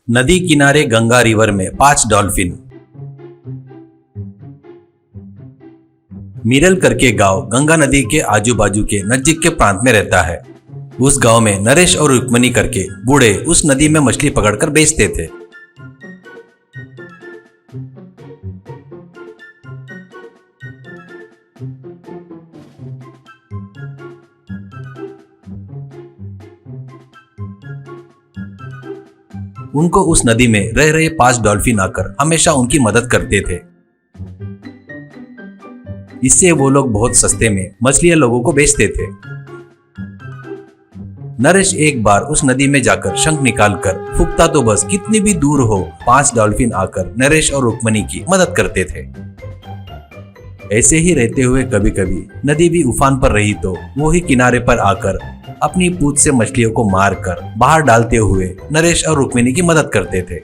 नदी किनारे गंगा रिवर में 5 डॉल्फिन। मीरल करके गांव गंगा नदी के आजू बाजू के नजदीक के प्रांत में रहता है। उस गांव में नरेश और रुक्मणी करके बूढ़े उस नदी में मछली पकड़कर बेचते थे। उनको उस नदी में रह रहे 5 डॉल्फिन आकर हमेशा उनकी मदद करते थे। इससे वो लोग बहुत सस्ते में मछलियां लोगों को बेचते थे। नरेश एक बार उस नदी में जाकर शंख निकालकर फूंकता तो बस कितनी भी दूर हो 5 डॉल्फिन आकर नरेश और रुक्मणी की मदद करते थे। ऐसे ही रहते हुए कभी कभी नदी भी उफान पर रही तो वो ही किनारे पर आकर अपनी पूंछ से मछलियों को मारकर बाहर डालते हुए नरेश और रुक्मिणी की मदद करते थे।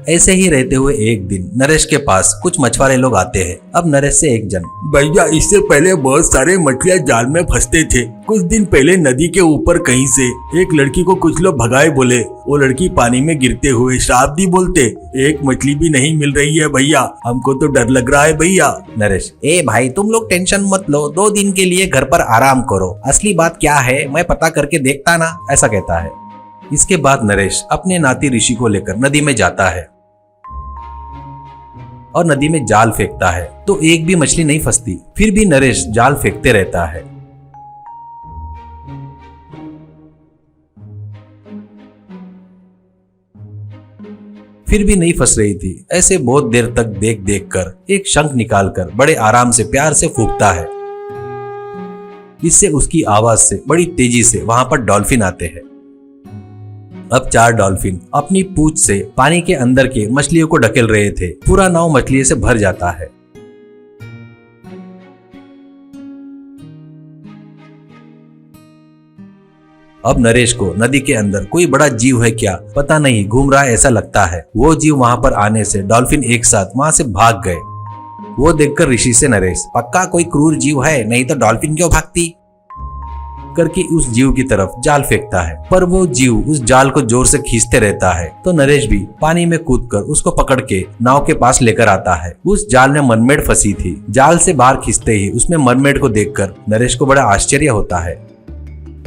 ऐसे ही रहते हुए एक दिन नरेश के पास कुछ मछुआरे लोग आते हैं। अब नरेश से एक जन, भैया इससे पहले बहुत सारे मछलियां जाल में फंसते थे। कुछ दिन पहले नदी के ऊपर कहीं से एक लड़की को कुछ लोग भगाए बोले। वो लड़की पानी में गिरते हुए श्राप दी बोलते। एक मछली भी नहीं मिल रही है भैया, हमको तो डर लग रहा है भैया। नरेश, ए भाई तुम लोग टेंशन मत लो, 2 दिन के लिए घर पर आराम करो, असली बात क्या है मैं पता करके देखता ना, ऐसा कहता है। इसके बाद नरेश अपने नाती ऋषि को लेकर नदी में जाता है और नदी में जाल फेंकता है तो एक भी मछली नहीं फंसती। फिर भी नरेश जाल फेंकते रहता है। फिर भी नहीं फंस रही थी। ऐसे बहुत देर तक देख देख कर एक शंख निकालकर बड़े आराम से प्यार से फूंकता है। इससे उसकी आवाज से बड़ी तेजी से वहां पर डॉल्फिन आते हैं। अब 4 डॉल्फिन अपनी पूंछ से पानी के अंदर के मछलियों को ढकेल रहे थे। पूरा नाव मछलियों से भर जाता है। अब नरेश को नदी के अंदर कोई बड़ा जीव है क्या पता नहीं घूम रहा है ऐसा लगता है। वो जीव वहां पर आने से डॉल्फिन एक साथ वहां से भाग गए। वो देखकर ऋषि से नरेश, पक्का कोई क्रूर जीव है, नहीं तो डॉल्फिन क्यों भागती, करके उस जीव की तरफ जाल फेंकता है। पर वो जीव उस जाल को जोर से खींचते रहता है तो नरेश भी पानी में कूदकर उसको पकड़ के नाव के पास लेकर आता है। उस जाल में मरमेड फंसी थी। जाल से बाहर खींचते ही उसमें मरमेड को देखकर नरेश को बड़ा आश्चर्य होता है।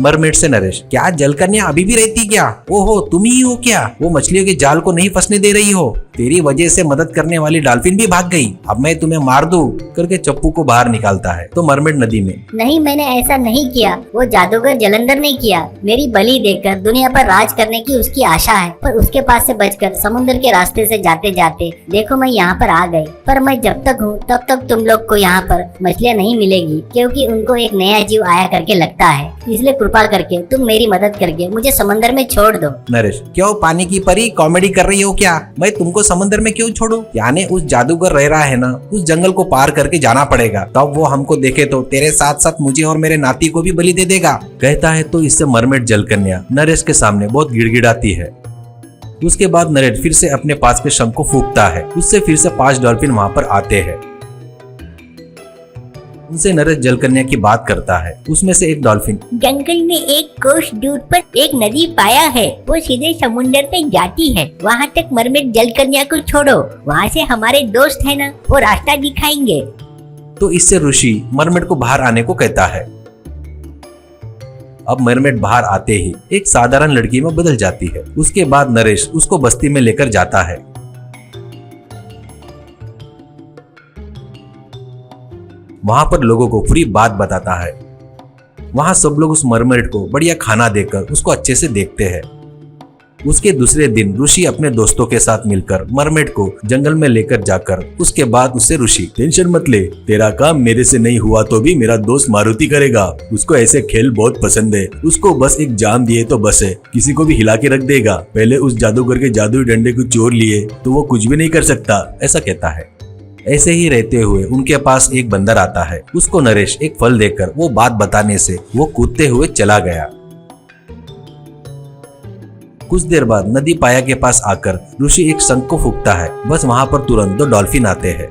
मरमेड से नरेश, क्या जलकन्या अभी भी रहती क्या? ओहो तुम ही हो क्या? वो मछलियों के जाल को नहीं फंसने दे रही हो? तेरी वजह से मदद करने वाली डॉल्फिन भी भाग गई, अब मैं तुम्हें मार दूं, करके चप्पू को बाहर निकालता है। तो मरमेड नदी में, नहीं मैंने ऐसा नहीं किया, वो जादूगर जलंधर ने किया। मेरी बलि देकर दुनिया पर राज करने की उसकी आशा है, पर उसके पास से बचकर समुद्र के रास्ते से जाते जाते देखो मैं यहाँ पर आ गई। पर मैं जब तक हूँ तब तक तुम लोग को यहाँ पर मछलियाँ नहीं मिलेगी, क्योंकि उनको एक नया जीव आया करके लगता है। इसलिए कृपा करके तुम मेरी मदद करके मुझे समंदर में छोड़ दो। नरेश, क्यों पानी की परी कॉमेडी कर रही हो क्या? मैं तुमको समंदर में क्यों छोड़ू? यानी उस जादूगर रह रहा है ना, उस जंगल को पार करके जाना पड़ेगा, तब वो हमको देखे तो तेरे साथ साथ मुझे और मेरे नाती को भी बलि दे देगा, कहता है। तो इससे मरमेड जलकन्या नरेश के सामने बहुत गिड़गिड़ाती है। उसके बाद नरेश फिर से अपने पास के शंख को फूंकता है। उससे फिर से 5 डॉल्फिन वहां पर आते हैं। उनसे नरेश जलकन्या की बात करता है। उसमें से एक डॉल्फिन, जंगल में एक कोस दूर पर एक नदी पाया है, वो सीधे समुद्र पे जाती है। वहाँ तक मरमेड जलकन्या को छोड़ो, वहाँ से हमारे दोस्त है ना, वो रास्ता दिखाएंगे। तो इससे ऋषि मरमेड को बाहर आने को कहता है। अब मरमेड बाहर आते ही एक साधारण लड़की में बदल जाती है। उसके बाद नरेश उसको बस्ती में लेकर जाता है। वहां पर लोगों को पूरी बात बताता है। वहां सब लोग उस मरमेड को बढ़िया खाना देकर उसको अच्छे से देखते हैं। उसके दूसरे दिन ऋषि अपने दोस्तों के साथ मिलकर मरमेड को जंगल में लेकर जाकर उसके बाद उससे ऋषि, टेंशन मत ले, तेरा काम मेरे से नहीं हुआ तो भी मेरा दोस्त मारुति करेगा। उसको ऐसे खेल बहुत पसंद है, उसको बस एक जाम दिए तो बस है, किसी को भी हिला के रख देगा। पहले उस जादूगर के जादुई डंडे को चोर लिए तो वो कुछ भी नहीं कर सकता, ऐसा कहता है। ऐसे ही रहते हुए उनके पास एक बंदर आता है। उसको नरेश एक फल देकर वो बात बताने से वो कूदते हुए चला गया। कुछ देर बाद नदी पाया के पास आकर ऋषि एक शंख को फूंकता है। बस वहां पर तुरंत 2 डॉल्फिन आते हैं।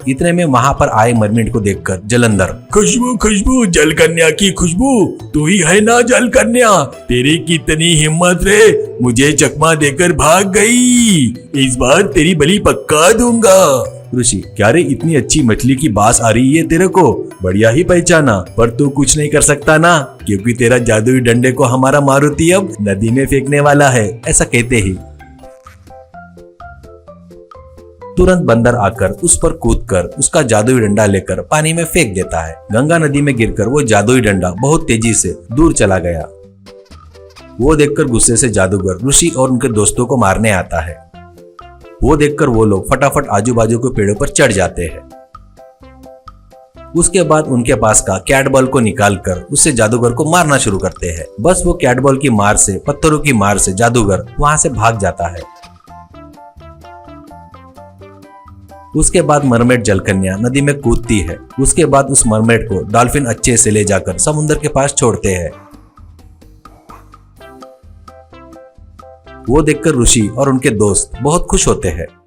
इतने में वहाँ पर आए मरमेड को देखकर जलंधर, खुशबू खुशबू, जल कन्या की खुशबू, तू ही है ना जल कन्या? तेरी कितनी हिम्मत रे, मुझे चकमा देकर भाग गई। इस बार तेरी बलि पक्का दूंगा। ऋषि, क्या रे इतनी अच्छी मछली की बास आ रही है तेरे को? बढ़िया ही पहचाना, पर तू कुछ नहीं कर सकता ना, क्योंकि तेरा जादुई डंडे को हमारा मारुति अब नदी में फेंकने वाला है। ऐसा कहते ही तुरंत बंदर आकर उस पर कूदकर उसका जादुई डंडा लेकर पानी में फेंक देता है। गंगा नदी में गिरकर वो जादुई डंडा बहुत तेजी से दूर चला गया। वो देखकर गुस्से से जादूगर ऋषि और उनके दोस्तों को मारने आता है। वो देखकर वो लोग फटाफट आजू बाजू के पेड़ों पर चढ़ जाते हैं। उसके बाद उनके पास का कैट बॉल को निकालकर उससे जादूगर को मारना शुरू करते हैं। बस वो कैट बॉल की मार से, पत्थरों की मार से जादूगर वहां से भाग जाता है। उसके बाद मरमेड जलकन्या नदी में कूदती है। उसके बाद उस मरमेड को डॉल्फिन अच्छे से ले जाकर समुद्र के पास छोड़ते हैं। वो देखकर ऋषि और उनके दोस्त बहुत खुश होते हैं।